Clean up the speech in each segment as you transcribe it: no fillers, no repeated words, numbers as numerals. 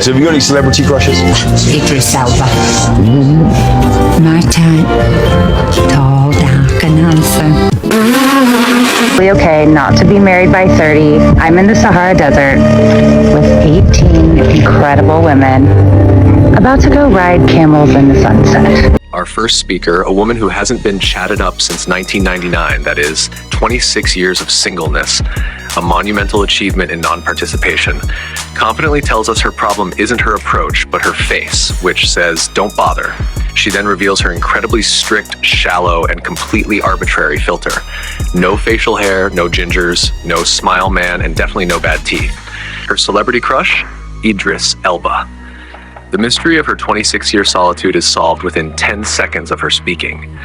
So have you got any celebrity crushes? Idris Elba. My type. Tall, dark and handsome. Okay, not to be married by 30. I'm in the Sahara Desert with 18 incredible women, about to go ride camels in the sunset. Our first speaker, a woman who hasn't been chatted up since 1999, that is, 26 years of singleness, a monumental achievement in non-participation, confidently tells us her problem isn't her approach, but her face, which says, "Don't bother." She then reveals her incredibly strict, shallow, and completely arbitrary filter. No facial hair, no gingers, no smile man, and definitely no bad teeth. Her celebrity crush? Idris Elba. The mystery of her 26-year solitude is solved within 10 seconds of her speaking.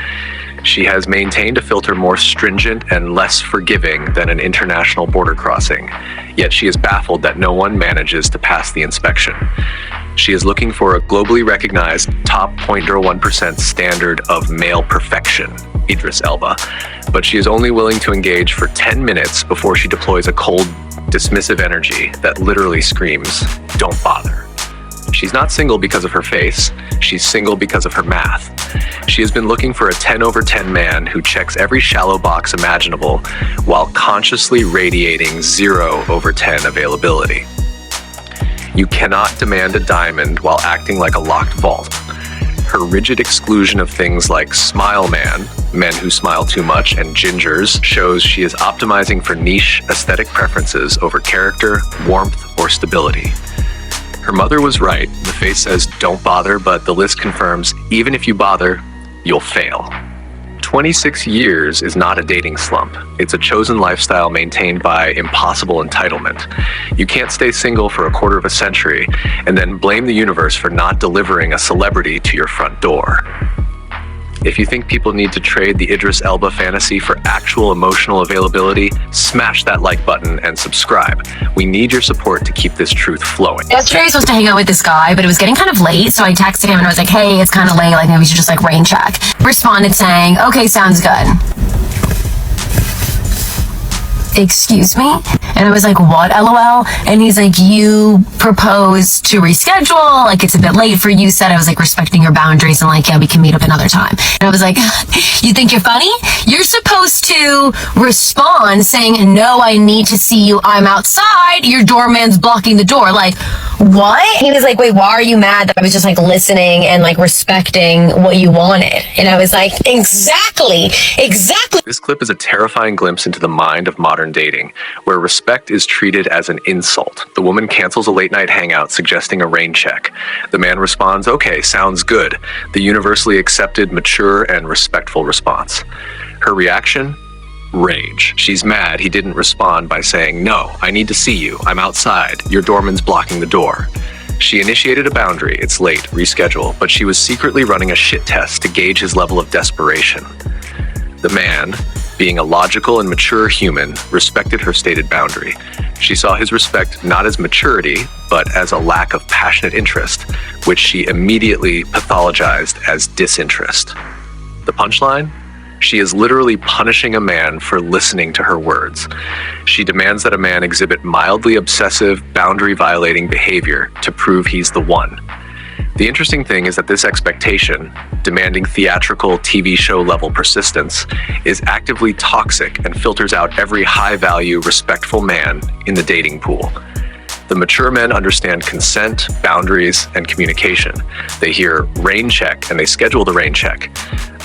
She has maintained a filter more stringent and less forgiving than an international border crossing, yet she is baffled that no one manages to pass the inspection. She is looking for a globally recognized top 0.01% standard of male perfection, Idris Elba, but she is only willing to engage for 10 minutes before she deploys a cold, dismissive energy that literally screams, "Don't bother." She's not single because of her face, she's single because of her math. She has been looking for a 10 over 10 man who checks every shallow box imaginable while consciously radiating 0 over 10 availability. You cannot demand a diamond while acting like a locked vault. Her rigid exclusion of things like smile man, men who smile too much, and gingers shows she is optimizing for niche aesthetic preferences over character, warmth, or stability. Her mother was right. The face says, "Don't bother," but the list confirms, even if you bother, you'll fail. 26 years is not a dating slump. It's a chosen lifestyle maintained by impossible entitlement. You can't stay single for a quarter of a century and then blame the universe for not delivering a celebrity to your front door. If you think people need to trade the Idris Elba fantasy for actual emotional availability, smash that like button and subscribe. We need your support to keep this truth flowing. Yesterday I was supposed to hang out with this guy, but it was getting kind of late, so I texted him and I was like, "Hey, it's kind of late, like maybe we should just like rain check." Responded saying, "Okay, sounds good." "Excuse me?" And I was like, "What, LOL?" And he's like, "You proposed to reschedule, like it's a bit late for you." Said I was like respecting your boundaries and like, "Yeah, we can meet up another time." And I was like, "You think you're funny? You're supposed to respond saying, 'No, I need to see you, I'm outside, your doorman's blocking the door.'" Like, what? He was like, "Wait, why are you mad that I was just like listening and like respecting what you wanted?" And I was like, exactly. This clip is a terrifying glimpse into the mind of modern dating, where respect is treated as an insult. The woman cancels a late night hangout suggesting a rain check. The man responds, "Okay, sounds good." The universally accepted, mature, and respectful response. Her reaction? Rage. She's mad he didn't respond by saying, "No, I need to see you. I'm outside. Your doorman's blocking the door." She initiated a boundary. It's late, reschedule, but she was secretly running a shit test to gauge his level of desperation. The man, being a logical and mature human, respected her stated boundary. She saw his respect not as maturity, but as a lack of passionate interest, which she immediately pathologized as disinterest. The punchline? She is literally punishing a man for listening to her words. She demands that a man exhibit mildly obsessive, boundary-violating behavior to prove he's the one. The interesting thing is that this expectation, demanding theatrical TV show level persistence, is actively toxic and filters out every high-value, respectful man in the dating pool. The mature men understand consent, boundaries, and communication. They hear rain check and they schedule the rain check.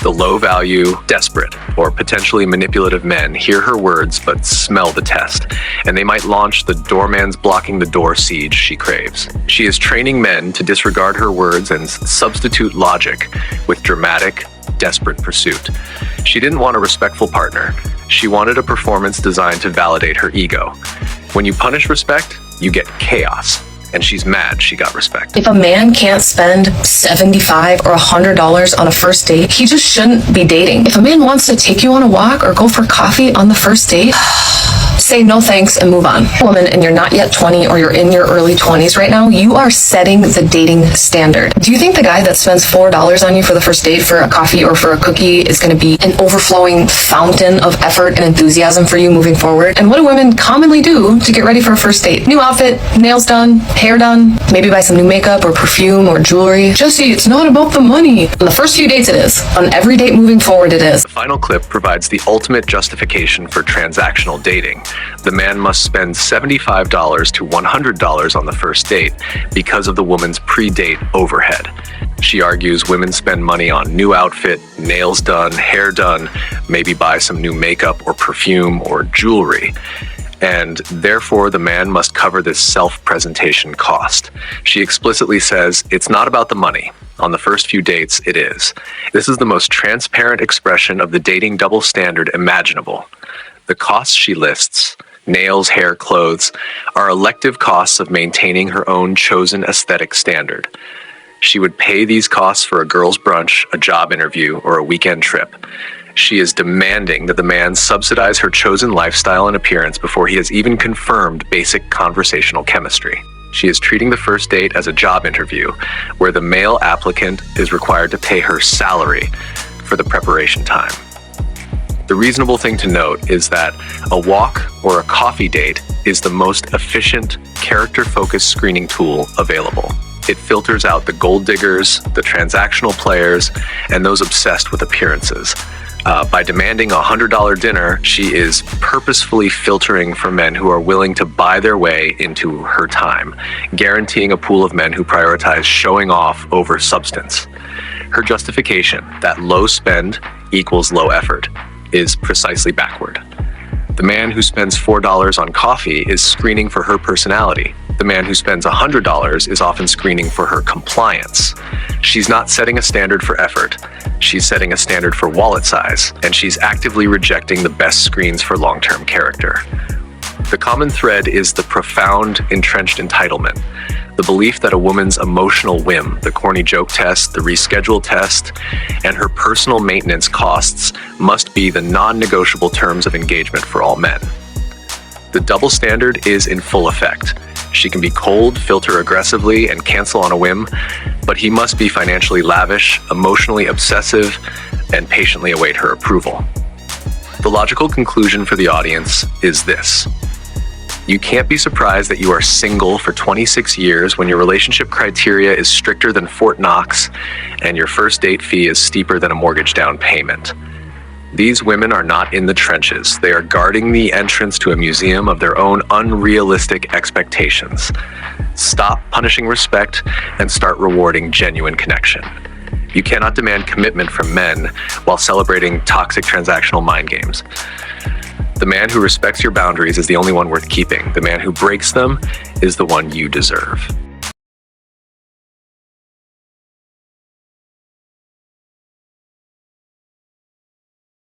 The low-value, desperate, or potentially manipulative men hear her words but smell the test, and they might launch the doorman's blocking the door siege she craves. She is training men to disregard her words and substitute logic with dramatic, desperate pursuit. She didn't want a respectful partner. She wanted a performance designed to validate her ego. When you punish respect, you get chaos. And she's mad she got respect. If a man can't spend $75 or $100 on a first date, he just shouldn't be dating. If a man wants to take you on a walk or go for coffee on the first date, say no thanks and move on. Woman, and you're not yet 20 or you're in your early 20s right now, you are setting the dating standard. Do you think the guy that spends $4 on you for the first date for a coffee or for a cookie is going to be an overflowing fountain of effort and enthusiasm for you moving forward? And what do women commonly do to get ready for a first date? New outfit, nails done, hair done, maybe buy some new makeup or perfume or jewelry. Jesse, it's not about the money. On the first few dates it is. On every date moving forward it is. The final clip provides the ultimate justification for transactional dating. The man must spend $75 to $100 on the first date because of the woman's pre-date overhead. She argues women spend money on new outfit, nails done, hair done, maybe buy some new makeup or perfume or jewelry. And therefore, the man must cover this self-presentation cost. She explicitly says, it's not about the money. On the first few dates, it is. This is the most transparent expression of the dating double standard imaginable. The costs she lists, nails, hair, clothes, are elective costs of maintaining her own chosen aesthetic standard. She would pay these costs for a girl's brunch, a job interview, or a weekend trip. She is demanding that the man subsidize her chosen lifestyle and appearance before he has even confirmed basic conversational chemistry. She is treating the first date as a job interview, where the male applicant is required to pay her salary for the preparation time. The reasonable thing to note is that a walk or a coffee date is the most efficient, character-focused screening tool available. It filters out the gold diggers, the transactional players, and those obsessed with appearances. By demanding a $100 dinner, she is purposefully filtering for men who are willing to buy their way into her time, guaranteeing a pool of men who prioritize showing off over substance. Her justification, that low spend equals low effort, is precisely backward. The man who spends $4 on coffee is screening for her personality. The man who spends $100 is often screening for her compliance. She's not setting a standard for effort. She's setting a standard for wallet size, and she's actively rejecting the best screens for long-term character. The common thread is the profound, entrenched entitlement, the belief that a woman's emotional whim, the corny joke test, the reschedule test, and her personal maintenance costs must be the non-negotiable terms of engagement for all men. The double standard is in full effect. She can be cold, filter aggressively, and cancel on a whim, but he must be financially lavish, emotionally obsessive, and patiently await her approval. The logical conclusion for the audience is this. You can't be surprised that you are single for 26 years when your relationship criteria is stricter than Fort Knox and your first date fee is steeper than a mortgage down payment. These women are not in the trenches. They are guarding the entrance to a museum of their own unrealistic expectations. Stop punishing respect and start rewarding genuine connection. You cannot demand commitment from men while celebrating toxic transactional mind games. The man who respects your boundaries is the only one worth keeping. The man who breaks them is the one you deserve.